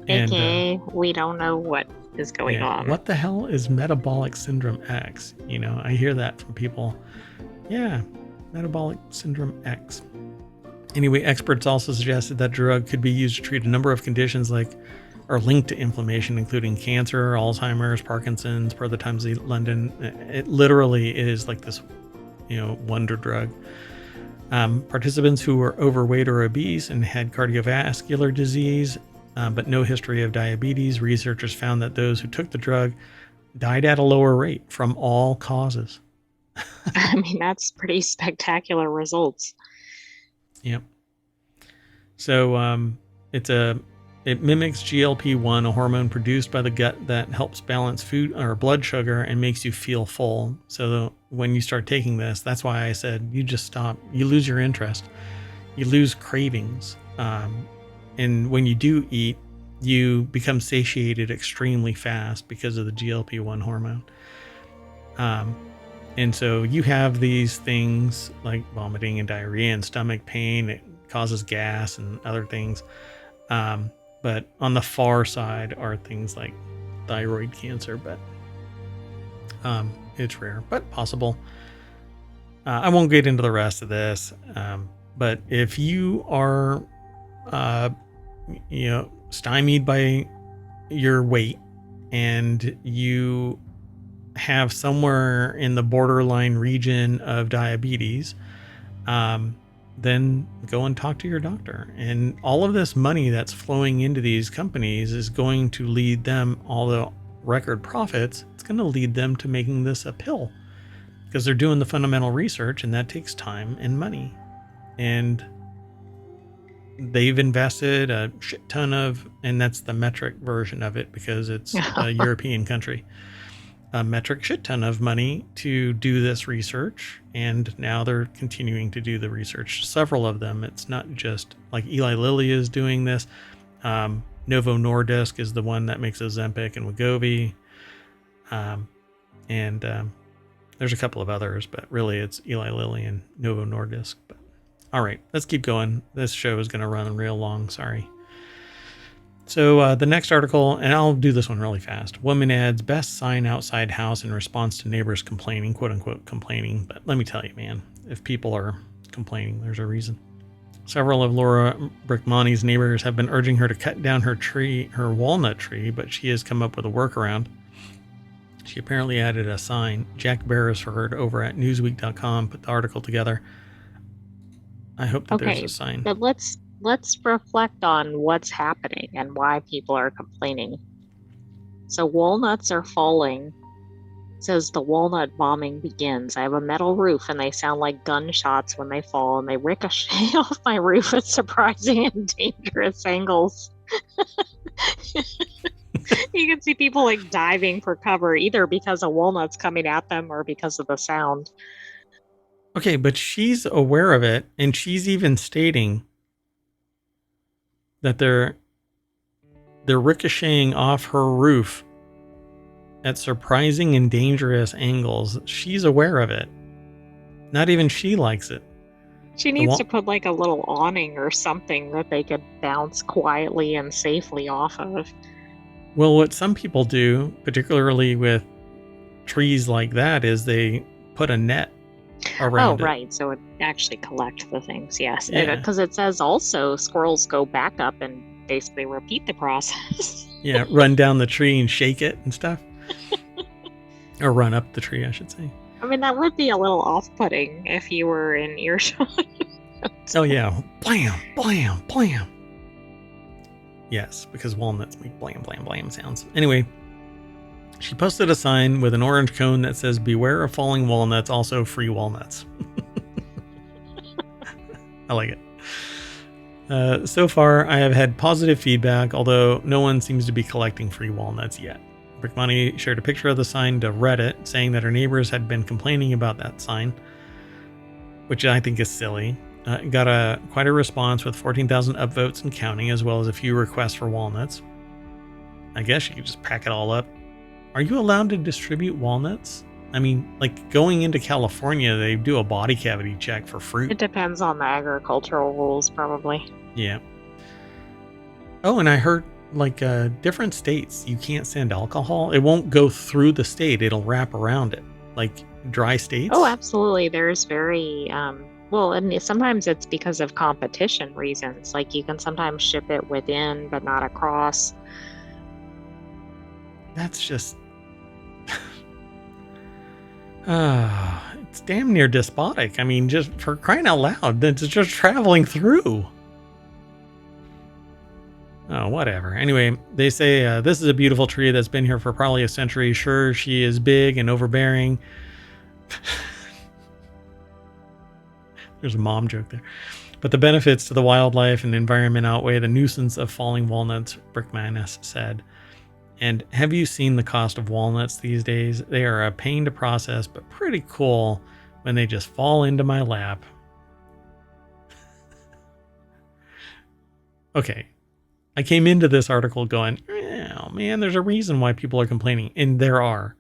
AKA, we don't know what is going on. What the hell is metabolic syndrome X? I hear that from people. Yeah, metabolic syndrome X. Anyway, experts also suggested that drug could be used to treat a number of conditions are linked to inflammation, including cancer, Alzheimer's, Parkinson's, per the Times of London. It literally is like this, wonder drug. Participants who were overweight or obese and had cardiovascular disease, but no history of diabetes, researchers found that those who took the drug died at a lower rate from all causes. I mean, that's pretty spectacular results. Yep. So it mimics GLP-1, a hormone produced by the gut that helps balance food or blood sugar and makes you feel full. So when you start taking this, that's why I said you just stop. You lose your interest. You lose cravings. And when you do eat, you become satiated extremely fast because of the GLP-1 hormone. And so you have these things like vomiting and diarrhea and stomach pain. It causes gas and other things. But on the far side are things like thyroid cancer, but it's rare, but possible. I won't get into the rest of this. But if you are, stymied by your weight and you have somewhere in the borderline region of diabetes, then go and talk to your doctor. And all of this money that's flowing into these companies is going to lead them, all the record profits, it's going to lead them to making this a pill because they're doing the fundamental research, and that takes time and money. And they've invested a shit ton of, and that's the metric version of it because it's a European country. a metric shit ton of money to do this research, and now they're continuing to do the research. Several of them. It's not just like Eli Lilly is doing this. Novo Nordisk is the one that makes Ozempic and Wegovy. There's a couple of others, but really it's Eli Lilly and Novo Nordisk. But all right, let's keep going. This show is going to run real long. Sorry. So the next article, and I'll do this one really fast. Woman adds best sign outside house in response to neighbors complaining, quote unquote complaining. But let me tell you, man, if people are complaining, there's a reason. Several of Laura Brickmani's neighbors have been urging her to cut down her walnut tree, but she has come up with a workaround. She apparently added a sign. Jack Beresford over at Newsweek.com put the article together. I hope that there's a sign. But let's reflect on what's happening and why people are complaining. So walnuts are falling. It says the walnut bombing begins. I have a metal roof and they sound like gunshots when they fall and they ricochet off my roof at surprising and dangerous angles. You can see people like diving for cover either because a walnut's coming at them or because of the sound. Okay, but she's aware of it, and she's even stating that they're ricocheting off her roof at surprising and dangerous angles. She's aware of it. Not even she likes it. She needs to put like a little awning or something that they could bounce quietly and safely off of. Well, what some people do, particularly with trees like that, is they put a net around it. Oh, right. So it actually collects the things, yes. Because it says also squirrels go back up and basically repeat the process. Yeah, run down the tree and shake it and stuff. Or run up the tree, I should say. I mean, that would be a little off-putting if you were in earshot. Oh, yeah. Blam, blam, blam. Yes, because walnuts make blam, blam, blam sounds. Anyway, she posted a sign with an orange cone that says, "Beware of falling walnuts, also free walnuts." I like it. So far, I have had positive feedback, although no one seems to be collecting free walnuts yet. Brickmoney shared a picture of the sign to Reddit, saying that her neighbors had been complaining about that sign, which I think is silly. Got quite a response with 14,000 upvotes and counting, as well as a few requests for walnuts. I guess you could just pack it all up. Are you allowed to distribute walnuts? I mean, like going into California, they do a body cavity check for fruit. It depends on the agricultural rules, probably. Yeah. Oh, and I heard like different states, you can't send alcohol. It won't go through the state. It'll wrap around it. Like dry states. Oh, absolutely. There's very... well, and sometimes it's because of competition reasons. Like you can sometimes ship it within, but not across. That's just... it's damn near despotic. I mean, just for crying out loud, it's just traveling through. Oh, whatever. Anyway, they say this is a beautiful tree that's been here for probably a century. Sure, she is big and overbearing. There's a mom joke there. But the benefits to the wildlife and environment outweigh the nuisance of falling walnuts, Brickmanis said. And have you seen the cost of walnuts these days? They are a pain to process, but pretty cool when they just fall into my lap. Okay. I came into this article going, oh man, there's a reason why people are complaining. And there are.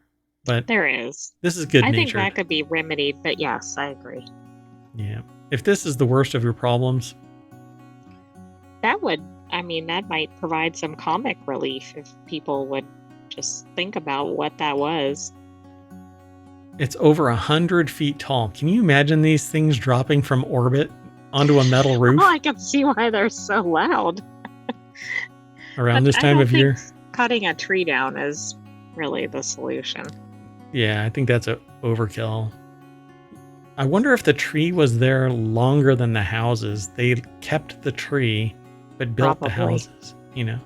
But there is. This is good natured. I think natured. that could be remedied, but yes, I agree. Yeah. If this is the worst of your problems, that might provide some comic relief if people would just think about what that was. It's over 100 feet tall. Can you imagine these things dropping from orbit onto a metal roof? Oh, I can see why they're so loud. Around this time of year. Cutting a tree down is really the solution. Yeah, I think that's a overkill. I wonder if the tree was there longer than the houses. They kept the tree, but built the houses. You know,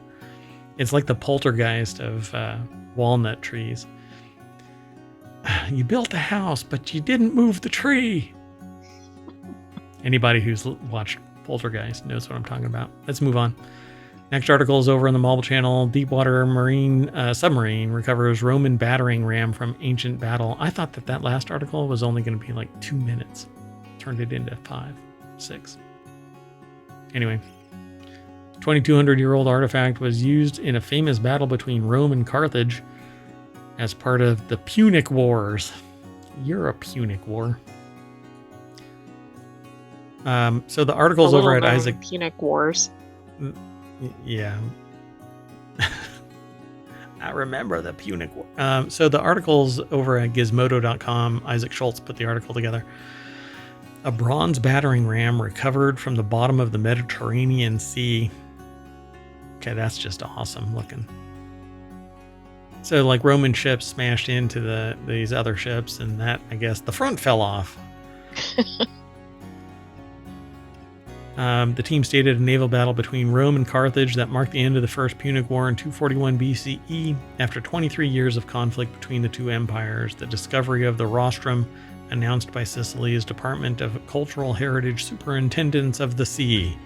it's like the poltergeist of walnut trees. You built the house, but you didn't move the tree. Anybody who's watched Poltergeist knows what I'm talking about. Let's move on. Next article is over in the Marble Channel. Deepwater Marine submarine recovers Roman battering ram from ancient battle. I thought that last article was only going to be like 2 minutes. Turned it into 5, 6. Anyway, 2,200-year-old artifact was used in a famous battle between Rome and Carthage as part of the Punic Wars. You're a Punic War. So the article's over at Isaac. Punic Wars. Yeah. I remember the Punic War. So the article's over at gizmodo.com. Isaac Schultz put the article together. A bronze battering ram recovered from the bottom of the Mediterranean Sea. Okay, that's just awesome looking. So like Roman ships smashed into these other ships, and that, I guess, the front fell off. The team stated a naval battle between Rome and Carthage that marked the end of the First Punic War in 241 BCE. After 23 years of conflict between the two empires, the discovery of the rostrum, announced by Sicily's Department of Cultural Heritage Superintendents of the Sea.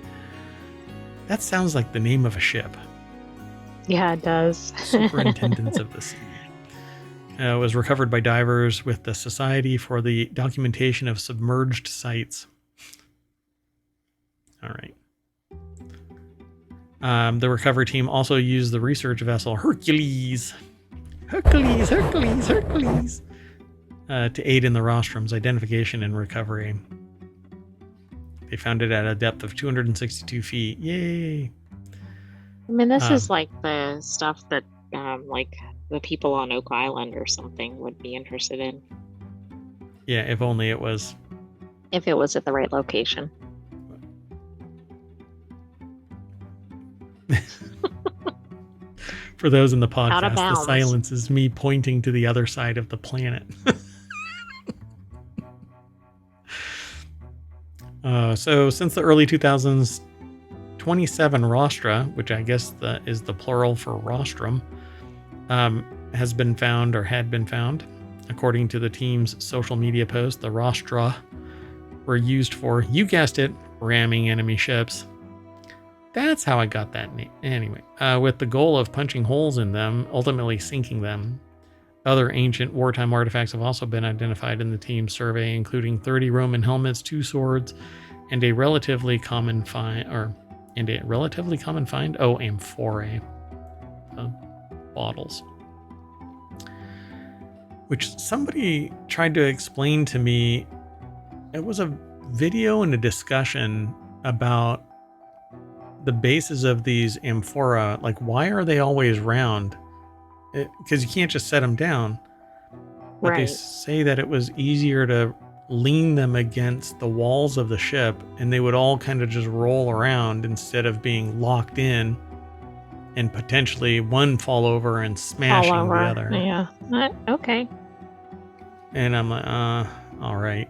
That sounds like the name of a ship. Yeah, it does. Superintendents of the Sea. It was recovered by divers with the Society for the Documentation of Submerged Sites. All right. The recovery team also used the research vessel Hercules to aid in the rostrum's identification and recovery. They found it at a depth of 262 feet. Yay! I mean, this is like the stuff that like the people on Oak Island or something would be interested in. Yeah, if only it was. If it was at the right location. For those in the podcast, the silence is me pointing to the other side of the planet. So since the early 2000s, 27 rostra, which I guess is the plural for rostrum, has been found or had been found. According to the team's social media post, the rostra were used for, you guessed it, ramming enemy ships. That's how I got that name. Anyway, with the goal of punching holes in them, ultimately sinking them. Other ancient wartime artifacts have also been identified in the team's survey, including 30 Roman helmets, 2 swords, and a relatively common find, amphorae, bottles. Which somebody tried to explain to me. It was a video and a discussion about the bases of these amphora. Like, why are they always round? Because you can't just set them down. But right. They say that it was easier to lean them against the walls of the ship, and they would all kind of just roll around instead of being locked in and potentially one fall over and smashing the other. Yeah. Okay. And I'm like, all right.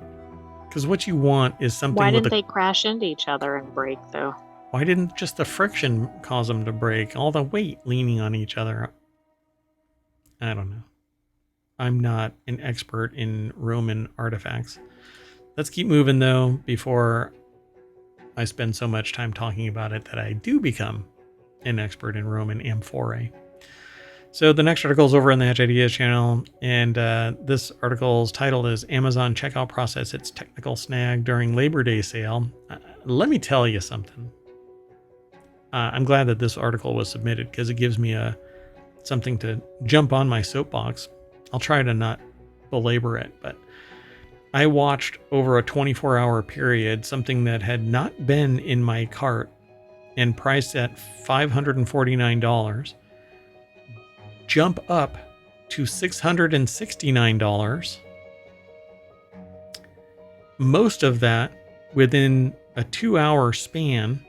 Because what you want is something. Why didn't they crash into each other and break, though? Why didn't just the friction cause them to break? All the weight leaning on each other. I don't know. I'm not an expert in Roman artifacts. Let's keep moving, though, before I spend so much time talking about it that I do become an expert in Roman amphorae. So the next article is over on the Hatch Ideas channel, and this article's title is Amazon Checkout Process Its Technical Snag During Labor Day Sale. Let me tell you something. I'm glad that this article was submitted because it gives me something to jump on my soapbox. I'll try to not belabor it, but I watched over a 24-hour period something that had not been in my cart and priced at $549 jump up to $669. Most of that within a 2-hour span.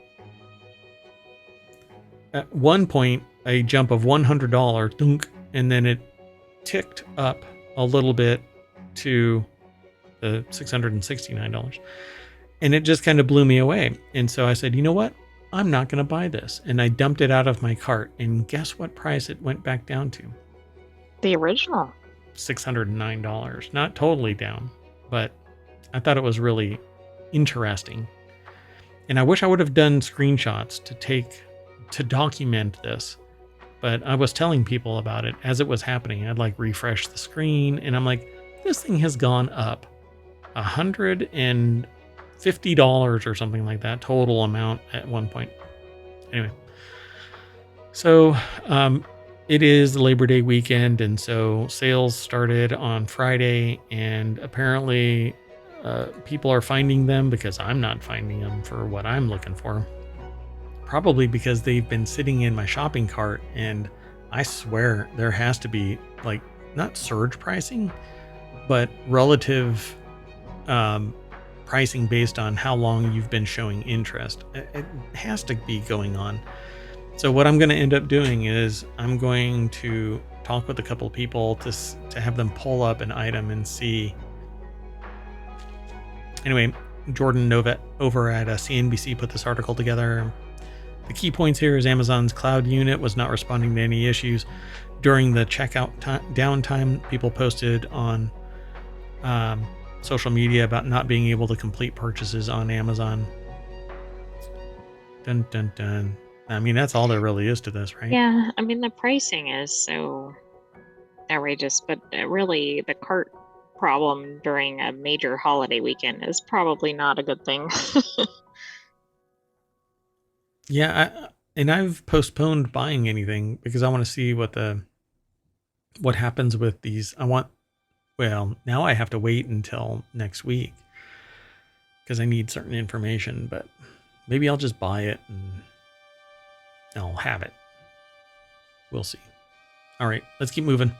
At one point, a jump of $100, dunk, and then it ticked up a little bit to the $669. And it just kind of blew me away. And so I said, you know what? I'm not going to buy this. And I dumped it out of my cart. And guess what price it went back down to? The original. $609. Not totally down, but I thought it was really interesting. And I wish I would have done screenshots to take to document this, but I was telling people about it as it was happening. I'd like refresh the screen, and I'm like, this thing has gone up $150 or something like that total amount at one point. Anyway, so it is the Labor Day weekend, and so sales started on Friday, and apparently people are finding them because I'm not finding them for what I'm looking for. Probably because they've been sitting in my shopping cart, and I swear there has to be like not surge pricing, but relative pricing based on how long you've been showing interest. It has to be going on. So what I'm going to end up doing is I'm going to talk with a couple of people to have them pull up an item and see. Anyway, Jordan Novet over at CNBC put this article together. The key points here is Amazon's cloud unit was not responding to any issues during the checkout downtime. People posted on social media about not being able to complete purchases on Amazon. Dun dun dun. I mean, that's all there really is to this, right? Yeah, I mean, the pricing is so outrageous, but really the cart problem during a major holiday weekend is probably not a good thing. Yeah, and I've postponed buying anything because I want to see what happens with these. Now I have to wait until next week because I need certain information, but maybe I'll just buy it and I'll have it. We'll see. All right, let's keep moving.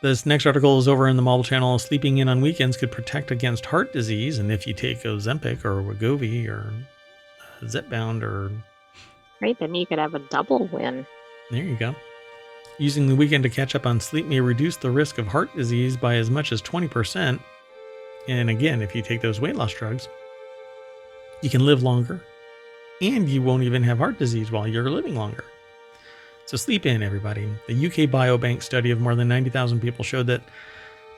This next article is over in the Mobile Channel. Sleeping in on weekends could protect against heart disease, and if you take Ozempic or Wegovy or Zepbound or... Right, then you could have a double win. There you go. Using the weekend to catch up on sleep may reduce the risk of heart disease by as much as 20%. And again, if you take those weight loss drugs, you can live longer, and you won't even have heart disease while you're living longer. So sleep in, everybody. The UK Biobank study of more than 90,000 people showed that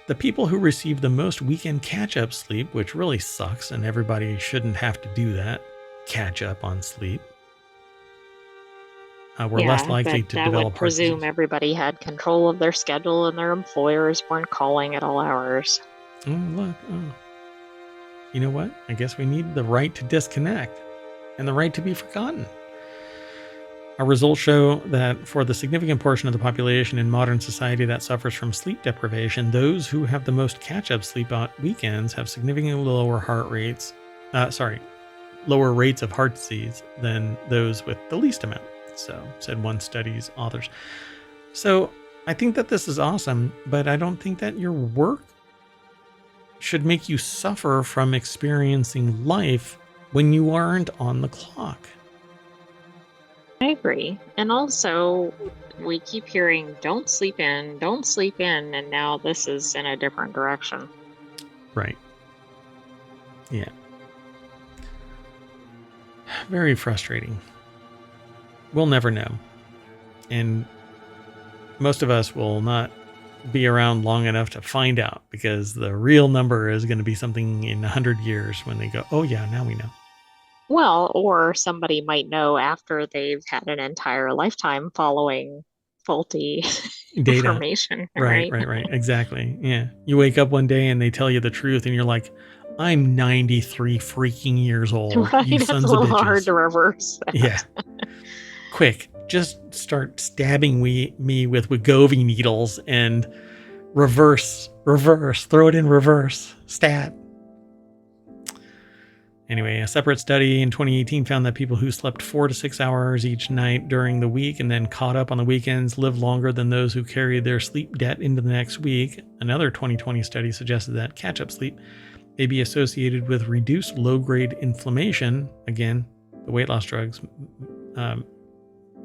the people who received the most weekend catch-up sleep, which really sucks, and everybody shouldn't have to do that, catch up on sleep, were less likely to develop heart disease. That would presume everybody had control of their schedule and their employers weren't calling at all hours. Oh, look. Oh. You know what? I guess we need the right to disconnect and the right to be forgotten. Our results show that for the significant portion of the population in modern society that suffers from sleep deprivation, those who have the most catch-up sleep on weekends have significantly lower rates of heart disease than those with the least amount. So, said one study's authors. So, I think that this is awesome, but I don't think that your work should make you suffer from experiencing life when you aren't on the clock. I agree. And also, we keep hearing, don't sleep in, and now this is in a different direction. Right. Yeah. Very frustrating. We'll never know. And most of us will not be around long enough to find out, because the real number is going to be something in 100 years when they go, oh yeah, now we know. Well, or somebody might know after they've had an entire lifetime following faulty data information. Right. Exactly. Yeah. You wake up one day and they tell you the truth and you're like, I'm 93 freaking years old. Right? You It's sons a of little bitches. hard to reverse that. Yeah. Quick, just start stabbing me with Wegovy needles and reverse, throw it in reverse, stat. Anyway, a separate study in 2018 found that people who slept 4 to 6 hours each night during the week and then caught up on the weekends lived longer than those who carried their sleep debt into the next week. Another 2020 study suggested that catch-up sleep may be associated with reduced low-grade inflammation. Again, the weight loss drugs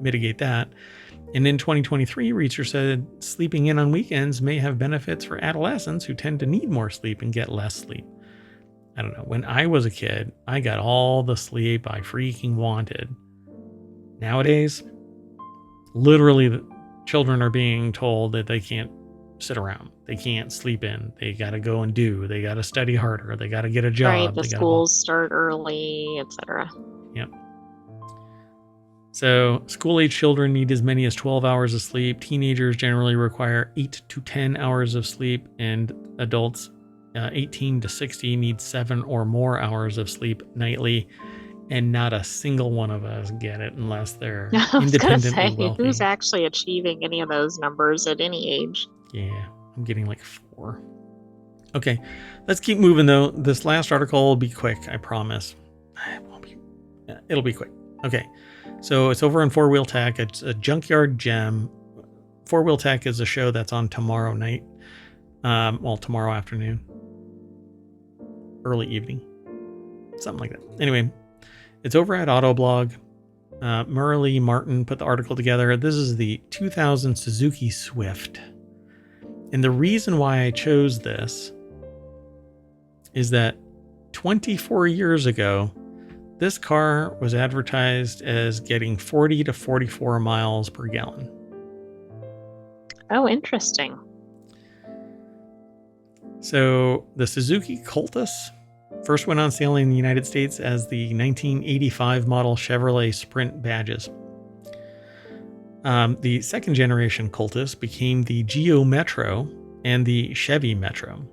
mitigate that. And in 2023, research said sleeping in on weekends may have benefits for adolescents who tend to need more sleep and get less sleep. I don't know. When I was a kid, I got all the sleep I freaking wanted. Nowadays, literally, the children are being told that they can't sit around. They can't sleep in. They got to go and do. They got to study harder. They got to get a job. Right, the schools start early, etc. Yep. So school-age children need as many as 12 hours of sleep. Teenagers generally require 8 to 10 hours of sleep, and adults 18 to 60 need 7 or more hours of sleep nightly. And not a single one of us get it unless they're I was gonna independently say, wealthy. who's actually achieving any of those numbers at any age? Yeah, I'm getting like 4. Okay, let's keep moving though. This last article will be quick, I promise. It'll be quick. Okay, so it's over on 4-Wheel Tech. It's a junkyard gem. 4-Wheel Tech is a show that's on tomorrow night. Well, tomorrow afternoon. Early evening. Something like that. Anyway, it's over at Autoblog. Murley Martin put the article together. This is the 2000 Suzuki Swift. And the reason why I chose this is that 24 years ago, this car was advertised as getting 40 to 44 miles per gallon. Oh, interesting. So the Suzuki Cultus first went on sale in the United States as the 1985 model Chevrolet Sprint badges. The second generation Cultus became the Geo Metro and the Chevy Metro,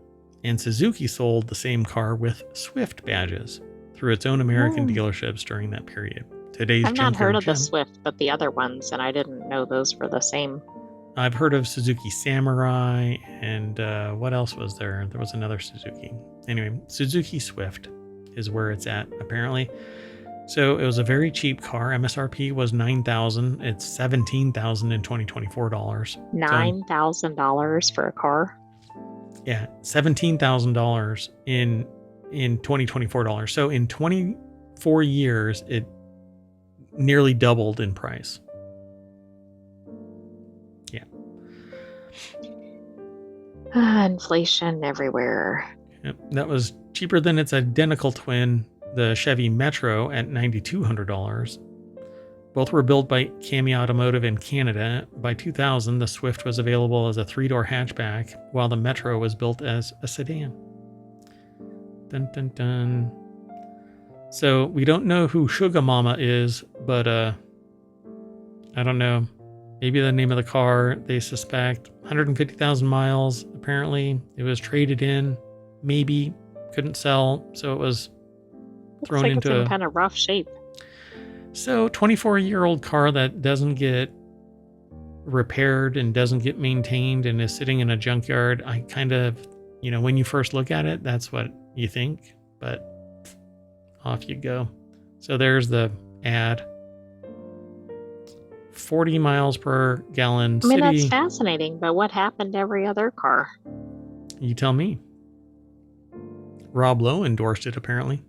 and Suzuki sold the same car with Swift badges through its own American dealerships during that period. Today's I've not heard of gem. the Swift, but the other ones, and I didn't know those were the same. I've heard of Suzuki Samurai, and what else was there? There was another Suzuki. Anyway, Suzuki Swift is where it's at, apparently. So it was a very cheap car. MSRP was $9,000. It's $17,000 in 2024 dollars. $9,000 for a car? Yeah, $17,000 in 2024 dollars. So in 24 years, it nearly doubled in price. Yeah. Inflation everywhere. Yep, that was cheaper than its identical twin, the Chevy Metro, at $9,200. Both were built by Cami Automotive in Canada. By 2000, the Swift was available as a 3-door hatchback, while the Metro was built as a sedan. Dun dun dun. So we don't know who Sugar Mama is, but I don't know. Maybe the name of the car. They suspect 150,000 miles. Apparently, it was traded in. Maybe couldn't sell, so it was thrown Looks like into it's in kind of rough shape. So 24-year-old car that doesn't get repaired and doesn't get maintained and is sitting in a junkyard. I kind of, when you first look at it, that's what you think, but off you go. So there's the ad. 40 miles per gallon I mean, city. that's fascinating, but what happened to every other car? You tell me. Rob Lowe endorsed it, apparently.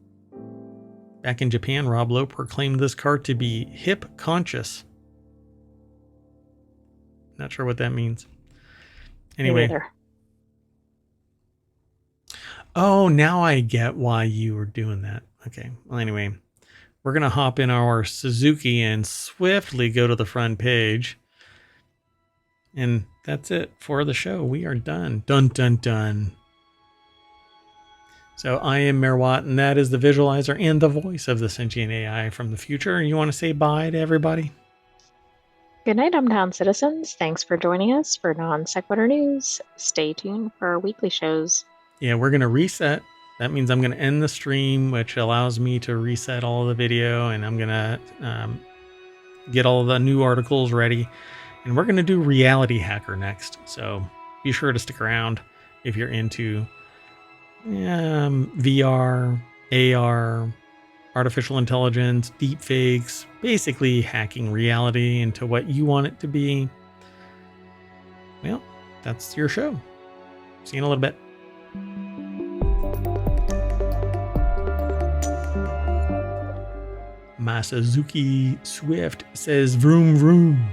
Back in Japan, Rob Lowe proclaimed this car to be hip conscious. Not sure what that means. Anyway. Oh, now I get why you were doing that. Okay. Well, anyway, we're going to hop in our Suzuki and swiftly go to the front page. And that's it for the show. We are done. Dun, dun, dun. So I am Merwat, and that is the visualizer and the voice of the sentient AI from the future. You want to say bye to everybody? Good night, Town citizens. Thanks for joining us for Non Sequitur News. Stay tuned for our weekly shows. Yeah, we're going to reset. That means I'm going to end the stream, which allows me to reset all of the video, and I'm going to get all of the new articles ready. And we're going to do Reality Hacker next. So be sure to stick around if you're into VR, AR, artificial intelligence, deep fakes, basically hacking reality into what you want it to be. Well, that's your show. See you in a little bit. My Suzuki Swift says vroom vroom.